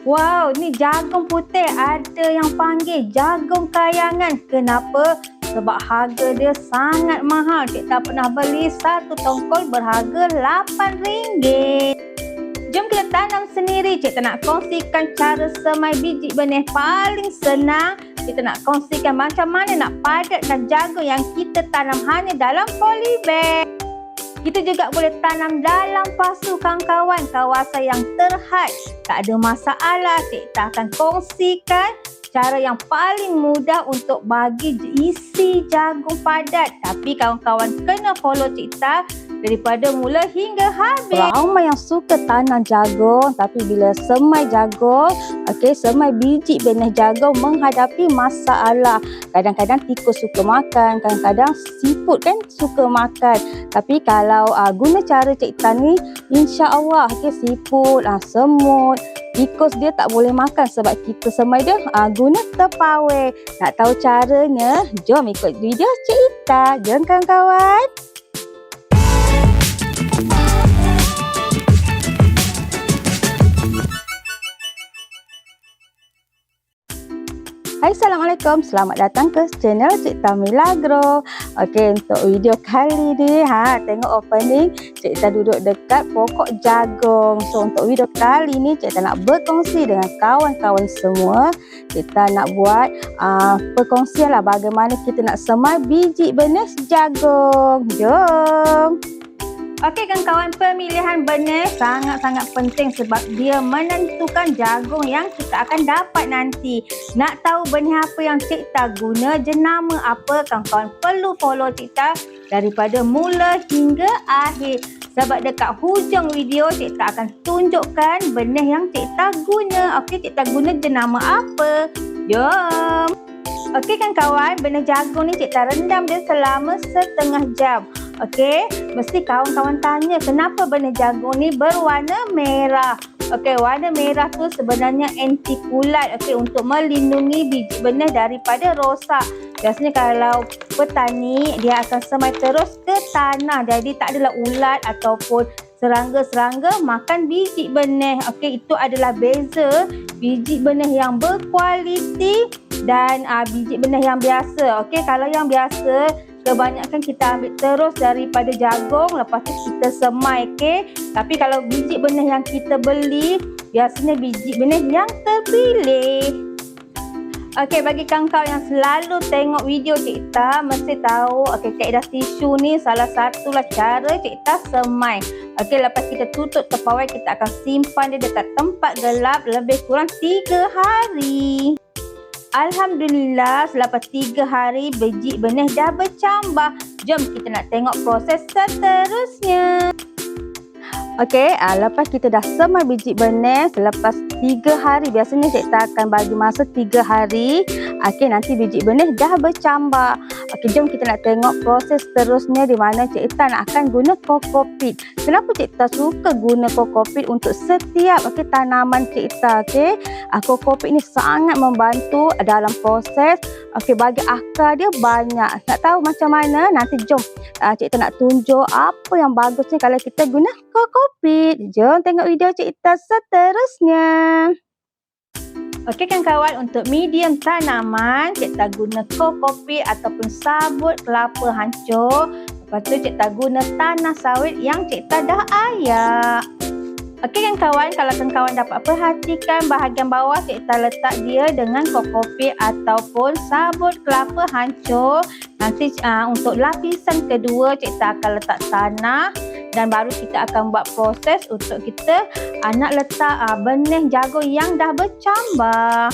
Wow, ni jagung putih ada yang panggil jagung kayangan. Kenapa? Sebab harga dia sangat mahal. Cik tak pernah beli satu tongkol berharga RM8. Jom kita tanam sendiri. Cik tak nak kongsikan cara semai biji benih paling senang. Kita nak kongsikan macam mana nak padatkan jagung yang kita tanam hanya dalam polybag. Kita juga boleh tanam dalam pasu kawan-kawan, kawasan yang terhad. Tak ada masalah, Cik tak akan kongsikan cara yang paling mudah untuk bagi isi jagung padat. Tapi kawan-kawan kena follow Cik Tak daripada mula hingga habis. Ramai yang suka tanam jagung, tapi bila semai jagung, semai biji benih jagung menghadapi masalah. Kadang-kadang tikus suka makan, kadang-kadang siput kan suka makan. Tapi kalau guna cara Cik Tan ni, insya-Allah siput, semut, tikus dia tak boleh makan sebab kita semai dia guna terpawai. Nak tahu caranya? Jom ikut video Cik Tan. Jom kawan-kawan. Hai, Assalamualaikum. Selamat datang ke channel Cik Tan Milagro. Untuk video kali ni, tengok opening. Cik Tan duduk dekat pokok jagung. So, untuk video kali ni, Cik Tan nak berkongsi dengan kawan-kawan semua. Cik Tan nak buat perkongsian lah bagaimana kita nak semai biji benih jagung. Jom! Kawan-kawan, pemilihan benih sangat-sangat penting sebab dia menentukan jagung yang kita akan dapat nanti. Nak tahu benih apa yang Cik Tan guna, jenama apa, kawan-kawan perlu follow Cik Tan daripada mula hingga akhir. Sebab dekat hujung video Cik Tan akan tunjukkan benih yang Cik Tan guna. Cik Tan guna jenama apa? Jom! Kawan-kawan, benih jagung ni Cik Tan rendam dia selama setengah jam. Mesti kawan-kawan tanya kenapa benih jagung ni berwarna merah. Warna merah tu sebenarnya anti kulat, untuk melindungi biji benih daripada rosak. Biasanya kalau petani dia akan semai terus ke tanah, jadi tak adalah ulat ataupun serangga-serangga makan biji benih. Itu adalah beza biji benih yang berkualiti dan biji benih yang biasa. Kalau yang biasa kebanyakan kita ambil terus daripada jagung, lepas tu kita semai, Tapi kalau biji benih yang kita beli, biasanya biji benih yang terpilih. Bagi kawan-kawan yang selalu tengok video Cik Tan, mesti tahu, kaedah tisu ni salah satulah cara Cik Tan semai. Lepas kita tutup terpawai, kita akan simpan dia dekat tempat gelap lebih kurang 3 hari. Alhamdulillah, selepas 3 hari biji benih dah bercambah. Jom kita nak tengok proses seterusnya. Lepas kita dah semai biji benih selepas 3 hari, biasanya Cik Tan akan bagi masa 3 hari. Nanti biji benih dah bercambah. Jom kita nak tengok proses seterusnya di mana Cik Tan akan guna kokopit. Kenapa Cik Tan suka guna kokopit untuk setiap tanaman Cik Tan? Kokopit ni sangat membantu dalam proses bagi akar dia banyak. Nak tahu macam mana? Nanti jom Cik Tan nak tunjuk apa yang bagusnya kalau kita guna kokopit. Jom tengok video Cik Tan seterusnya. Kawan-kawan, untuk medium tanaman Cik Tan guna kokopit ataupun sabut kelapa hancur. Lepas tu Cik Tan guna tanah sawit yang Cik Tan dah ayak. Kawan-kawan, kalau kawan-kawan dapat perhatikan bahagian bawah, Cik Tan letak dia dengan kokopit ataupun sabut kelapa hancur. Nanti untuk lapisan kedua Cik Tan akan letak tanah. Dan baru kita akan buat proses untuk kita nak letak benih jagung yang dah bercambah.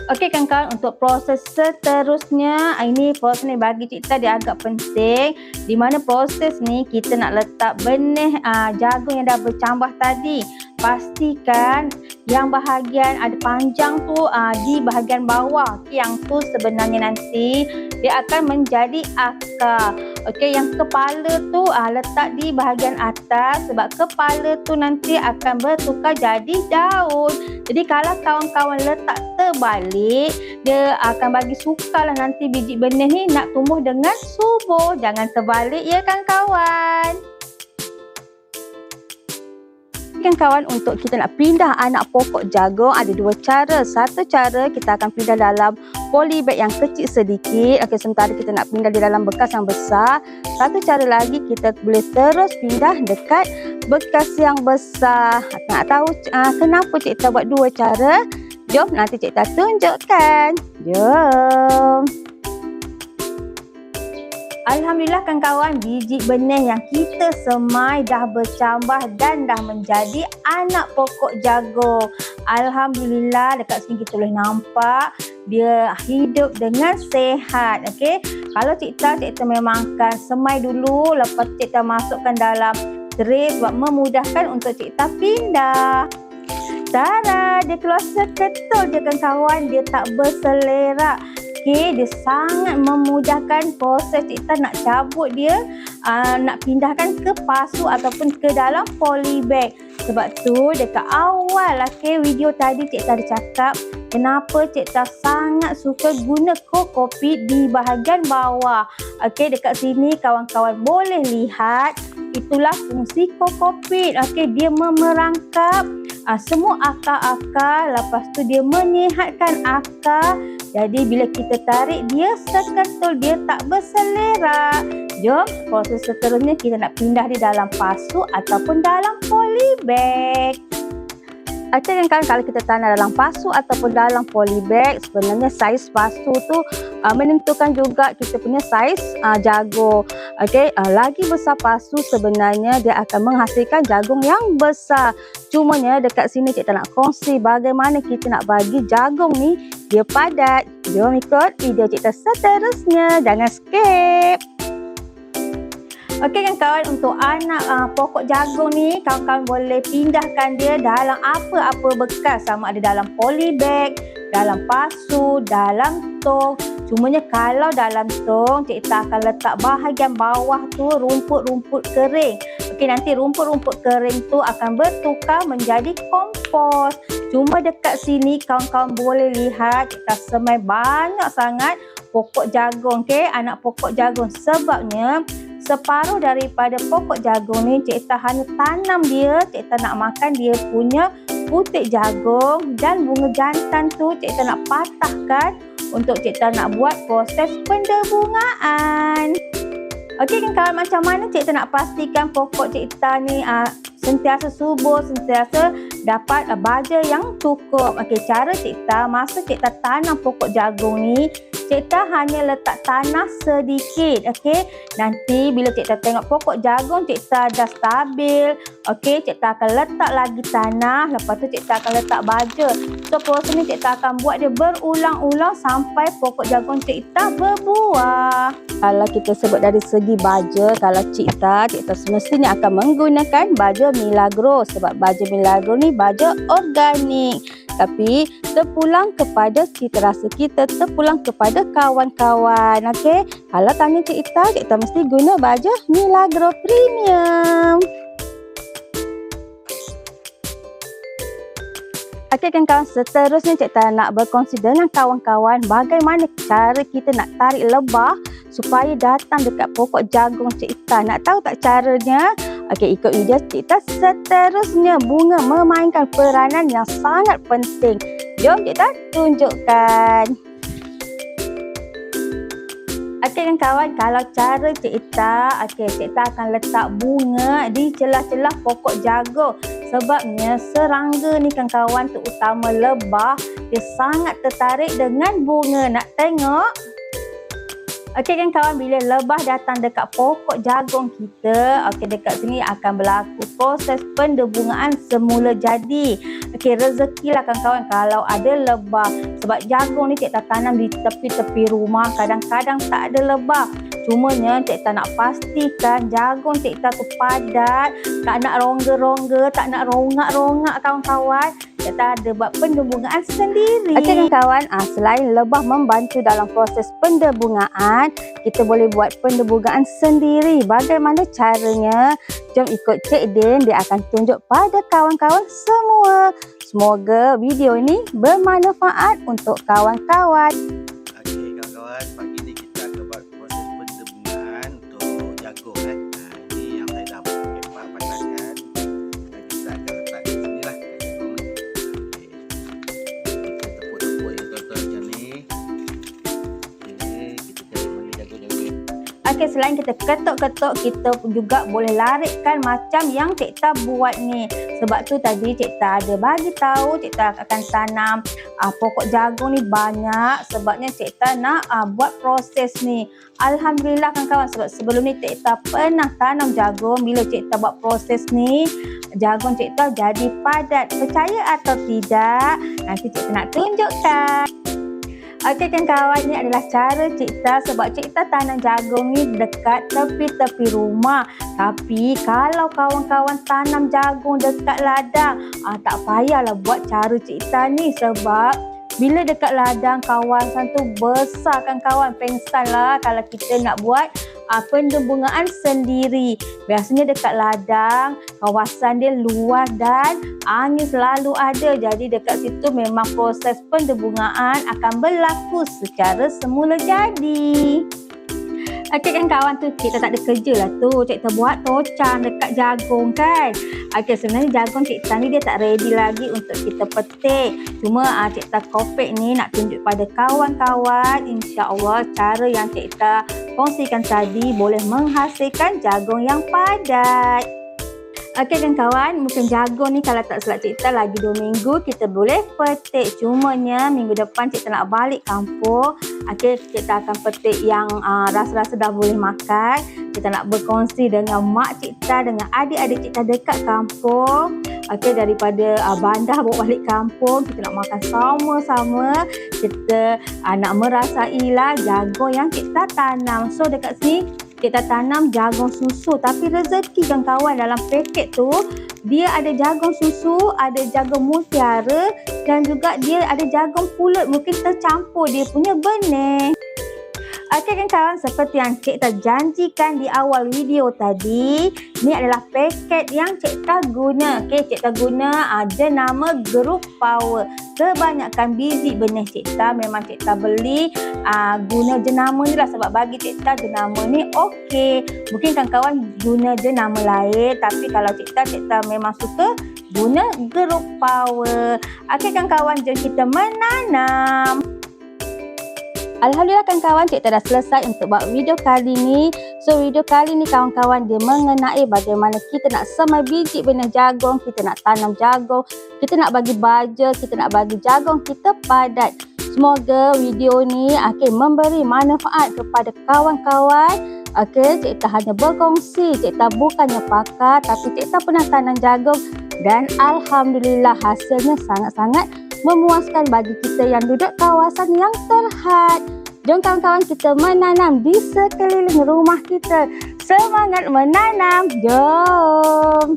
Kawan-kawan, untuk proses seterusnya, ini proses ni bagi Cik Tan dia agak penting. Di mana proses ni kita nak letak benih jagung yang dah bercambah tadi. Pastikan yang bahagian ada panjang tu di bahagian bawah. Yang tu sebenarnya nanti dia akan menjadi akar. Yang kepala tu letak di bahagian atas sebab kepala tu nanti akan bertukar jadi daun. Jadi kalau kawan-kawan letak terbalik, dia akan bagi sukarlah nanti biji benih ni nak tumbuh dengan subur. Jangan terbalik ya kawan-kawan. Okey kan kawan, untuk kita nak pindah anak pokok jagung ada dua cara. Satu cara kita akan pindah dalam polybag yang kecil sedikit. Okey, sementara kita nak pindah di dalam bekas yang besar. Satu cara lagi kita boleh terus pindah dekat bekas yang besar. Nak tahu kenapa cikgu buat dua cara? Jom nanti cikgu tunjukkan. Jom. Alhamdulillah kan kawan, biji benih yang kita semai dah bercambah dan dah menjadi anak pokok jagung. Alhamdulillah, dekat sini kita boleh nampak dia hidup dengan sehat. Okey, kalau cikgu memang akan semai dulu, lepas cikgu masukkan dalam tray sebab memudahkan untuk cikgu pindah. Tara, dia keluar seketul je kan kawan, dia tak berselerak. Okey, dia sangat memudahkan proses kita nak cabut dia, nak pindahkan ke pasu ataupun ke dalam polybag. Sebab tu dekat awal video tadi cikgu ada cakap kenapa cikgu sangat suka guna kokopit di bahagian bawah. Okey, dekat sini kawan-kawan boleh lihat itulah fungsi kokopit. Okey, dia memerangkap semua akar-akar, lepas tu dia menyihatkan akar. Jadi bila kita tarik dia seketul, dia tak berselerak. Jom, proses seterusnya kita nak pindah di dalam pasu ataupun dalam polybag. Okey kan, kalau kita tanam dalam pasu ataupun dalam polybag, sebenarnya saiz pasu tu menentukan juga kita punya saiz jagung. Okey, lagi besar pasu sebenarnya dia akan menghasilkan jagung yang besar. Cumanya dekat sini cikgu nak kongsi bagaimana kita nak bagi jagung ni dia padat. Jom ikut video cikgu seterusnya, jangan skip. Okey kan kawan, untuk anak pokok jagung ni kawan-kawan boleh pindahkan dia dalam apa-apa bekas, sama ada dalam polybag, dalam pasu, dalam tong. Cumanya kalau dalam tong, cikgu akan letak bahagian bawah tu rumput-rumput kering. Okey, nanti rumput-rumput kering tu akan bertukar menjadi kompos. Cuma dekat sini kawan-kawan boleh lihat kita semai banyak sangat pokok jagung. Okey, anak pokok jagung, sebabnya separuh daripada pokok jagung ni cikgu hanya tanam dia, cikgu nak makan dia punya putik jagung, dan bunga jantan tu cikgu nak patahkan untuk cikgu nak buat proses pendebungaan. Okey kan kawan, macam mana cikgu nak pastikan pokok cikgu ni sentiasa subur, sentiasa dapat baja yang cukup. Okey, cara cikgu masa cikgu tanam pokok jagung ni, cikgu hanya letak tanah sedikit. Okey, nanti bila cikgu tengok pokok jagung cikgu dah stabil, okey, cikgu akan letak lagi tanah, lepas tu cikgu akan letak baja. So proses ni cikgu akan buat dia berulang-ulang sampai pokok jagung cikgu berbuah. Kalau kita sebut dari segi baja, kalau cikgu semestinya akan menggunakan baja Milagro, sebab baja Milagro ni baja organik. Tapi terpulang kepada cita rasa kita, terpulang kepada kawan-kawan. Okey, kalau tanya cikgu mesti guna baja Milagro Premium. Okey kan kawan, seterusnya cikgu nak berkongsi dengan kawan-kawan bagaimana cara kita nak tarik lebah supaya datang dekat pokok jagung cikgu. Nak tahu tak caranya? Okey, ikut video cikgu seterusnya. Bunga memainkan peranan yang sangat penting. Jom cikgu tunjukkan. Okey kan kawan, kalau cara cikgu akan letak bunga di celah-celah pokok jagung. Sebabnya serangga ni kan kawan, terutama lebah, dia sangat tertarik dengan bunga. Nak tengok? Okey kan kawan, bila lebah datang dekat pokok jagung kita, okey, dekat sini akan berlaku proses pendebungaan semula jadi. Okey, rezeki lah kan kawan kalau ada lebah. Sebab jagung ni cikgu tanam di tepi-tepi rumah, kadang-kadang tak ada lebah. Cumanya cikgu nak pastikan jagung cikgu tu padat, tak nak rongga-rongga, tak nak rongak-rongak kawan-kawan. Cikgu ada buat pendebungaan sendiri. Okey kan kawan, selain lebah membantu dalam proses pendebungaan, kita boleh buat pendebungaan sendiri. Bagaimana caranya? Jom ikut Cik Din, dia akan tunjuk pada kawan-kawan semua. Semoga video ini bermanfaat untuk kawan-kawan. Okey kawan-kawan, pagi ni kita akan buat proses pendebungaan untuk jagung. Ini yang saya dah pakai patahkan, dan kita akan letakkan Okey, selain kita ketuk-ketuk, kita juga boleh larikkan macam yang cikta buat ni. Sebab tu tadi cikta ada bagi tahu cikta akan tanam pokok jagung ni banyak sebabnya cikta nak buat proses ni. Alhamdulillah kawan-kawan, sebab sebelum ni cikta pernah tanam jagung. Bila cikta buat proses ni, jagung cikta jadi padat. Percaya atau tidak, nanti cikta nak tunjukkan. Okey kawan-kawan, ni adalah cara cikta sebab cikta tanam jagung ni dekat tepi-tepi rumah. Tapi kalau kawan-kawan tanam jagung dekat ladang, tak payahlah buat cara cikta ni sebab bila dekat ladang kawasan tu besar kan kawan, pengsan lah kalau kita nak buat pendebungaan sendiri. Biasanya dekat ladang, kawasan dia luas dan angin selalu ada. Jadi dekat situ memang proses pendebungaan akan berlaku secara semula jadi. Okey kan kawan, tu kita tak ada kerja lah tu. Cikta buat tocang dekat jagung kan. Okey, sebenarnya jagung cikta ni dia tak ready lagi untuk kita petik. Cuma cikta kopek ni nak tunjuk pada kawan-kawan. InsyaAllah cara yang cikta kongsikan tadi boleh menghasilkan jagung yang padat. Okey kan kawan, mungkin jagung ni kalau tak silap cikta lagi 2 minggu kita boleh petik. Cumanya minggu depan cikta nak balik kampung. Okey, cikta akan petik yang rasa-rasa dah boleh makan. Kita nak berkongsi dengan mak cikta, dengan adik-adik cikta dekat kampung. Okey, daripada bandar bawa balik kampung, kita nak makan sama-sama. Kita nak merasailah jagung yang cikta tanam. So dekat sini kita tanam jagung susu, tapi rezeki kan kawan, dalam paket tu dia ada jagung susu, ada jagung mutiara dan juga dia ada jagung pulut, mungkin tercampur dia punya benih. Okey kan kawan, seperti yang cikta janjikan di awal video tadi, ni adalah paket yang cikta guna. Okey, cikta guna jenama Group Power. Kebanyakan biji benih cikta memang cikta beli guna jenama ni lah sebab bagi cikta jenama ni okey. Mungkin kawan-kawan guna jenama lain, tapi kalau cikta memang suka guna Group Power. Okey kan kawan, jom kita menanam. Alhamdulillah kan kawan, cikta dah selesai untuk buat video kali ni. So video kali ni kawan-kawan dia mengenai bagaimana kita nak semai biji benih jagung, kita nak tanam jagung, kita nak bagi baja, kita nak bagi jagung kita padat. Semoga video ni memberi manfaat kepada kawan-kawan. Cikta hanya berkongsi, cikta bukannya pakar, tapi cikta pernah tanam jagung dan alhamdulillah hasilnya sangat-sangat memuaskan bagi kita yang duduk kawasan yang terhad. Jom kawan-kawan kita menanam di sekeliling rumah kita. Semangat menanam, jom!